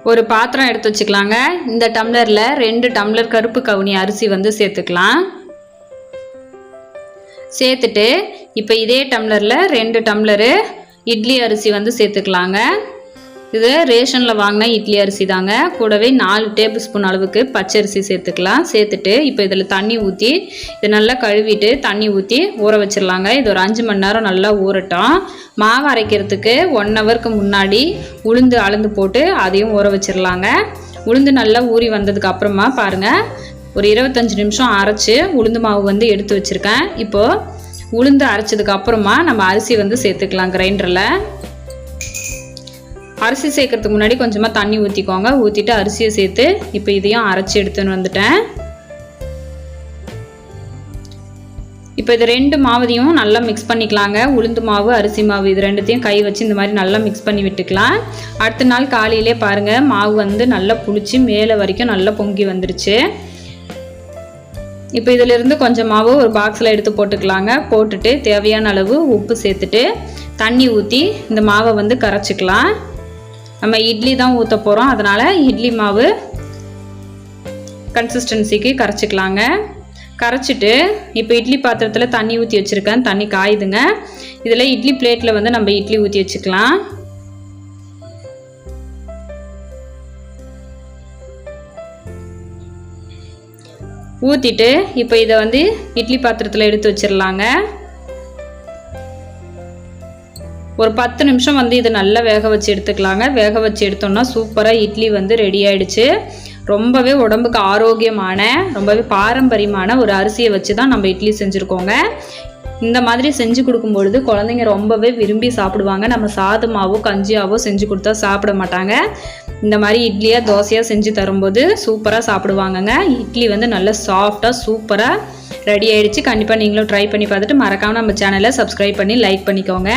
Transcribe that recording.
ஒரு பாத்திரம் எடுத்து வச்சுக்கலாங்க. இந்த டம்ளரில் 2 டம்ளர் கருப்பு கவுனி அரிசி வந்து சேர்த்துக்கலாம். சேர்த்துட்டு இப்போ இதே டம்ளரில் 2 டம்ளரு இட்லி அரிசி வந்து சேர்த்துக்கலாங்க. இது ரேஷனில் வாங்கின இட்லி அரிசி தாங்க. கூடவே 4 டேபிள் ஸ்பூன் அளவுக்கு பச்சரிசி சேர்த்துக்கலாம். சேர்த்துட்டு இப்போ இதில் தண்ணி ஊற்றி இதை நல்லா கழுவிட்டு தண்ணி ஊற்றி ஊற வச்சிடலாங்க. இது ஒரு 5 மணி நேரம் நல்லா ஊறட்டும். மாவு அரைக்கிறதுக்கு 1 ஹவருக்கு முன்னாடி உளுந்து அளந்து போட்டு அதையும் ஊற வச்சிடலாங்க. உளுந்து நல்லா ஊறி வந்ததுக்கு அப்புறமா பாருங்கள், ஒரு 25 நிமிஷம் அரைச்சி உளுந்து மாவு வந்து எடுத்து வச்சுருக்கேன். இப்போது உளுந்து அரைச்சதுக்கு அப்புறமா நம்ம அரிசி வந்து சேர்த்துக்கலாம். கிரைண்டரில் அரிசி சேர்க்கறதுக்கு முன்னாடி கொஞ்சமாக தண்ணி ஊற்றிக்கோங்க. ஊற்றிட்டு அரிசியை சேர்த்து இப்போ இதையும் அரைச்சி எடுத்துன்னு வந்துட்டேன். இப்போ இது 2 மாவையும் நல்லா மிக்ஸ் பண்ணிக்கலாங்க. உளுந்து மாவு அரிசி மாவு இது 2த்தையும் கை வச்சு இந்த மாதிரி நல்லா மிக்ஸ் பண்ணி விட்டுக்கலாம். அடுத்த நாள் காலையிலே பாருங்கள், மாவு வந்து நல்லா புளிச்சு மேலே வரைக்கும் நல்லா பொங்கி வந்துருச்சு. இப்போ இதிலிருந்து கொஞ்சம் மாவு ஒரு பாக்ஸில் எடுத்து போட்டுக்கலாங்க. போட்டுட்டு தேவையான அளவு உப்பு சேர்த்துட்டு தண்ணி ஊற்றி இந்த மாவை வந்து கரைச்சிக்கலாம். நம்ம இட்லி தான் ஊற்ற போகிறோம், அதனால் இட்லி மாவு கன்சிஸ்டன்சிக்கு கரைச்சிக்கலாங்க. கரைச்சிட்டு இப்போ இட்லி பாத்திரத்தில் தண்ணி ஊற்றி வச்சுருக்கேன். தண்ணி காயுதுங்க. இதில் இட்லி பிளேட்டில் வந்து நம்ம இட்லி ஊற்றி வச்சுக்கலாம். ஊற்றிட்டு இப்போ இதை வந்து இட்லி பாத்திரத்தில் எடுத்து வச்சிடலாங்க. ஒரு 10 நிமிஷம் வந்து இதை நல்லா வேக வச்சு எடுத்துக்கலாங்க. வேக வச்சு எடுத்தோம்னா சூப்பராக இட்லி வந்து ரெடி ஆகிடுச்சு. ரொம்பவே உடம்புக்கு ஆரோக்கியமான ரொம்பவே பாரம்பரியமான ஒரு அரிசியை வச்சு தான் நம்ம இட்லி செஞ்சுருக்கோங்க. இந்த மாதிரி செஞ்சு கொடுக்கும்பொழுது குழந்தைங்க ரொம்பவே விரும்பி சாப்பிடுவாங்க. நம்ம சாதமாவோ கஞ்சியாவோ செஞ்சு கொடுத்தா சாப்பிட மாட்டாங்க. இந்த மாதிரி இட்லியாக தோசையாக செஞ்சு தரும்போது சூப்பராக சாப்பிடுவாங்கங்க. இட்லி வந்து நல்லா சாஃப்டாக சூப்பராக ரெடி ஆகிடுச்சு. கண்டிப்பாக நீங்களும் ட்ரை பண்ணி பார்த்துட்டு மறக்காமல் நம்ம சேனலை சப்ஸ்கிரைப் பண்ணி லைக் பண்ணிக்கோங்க.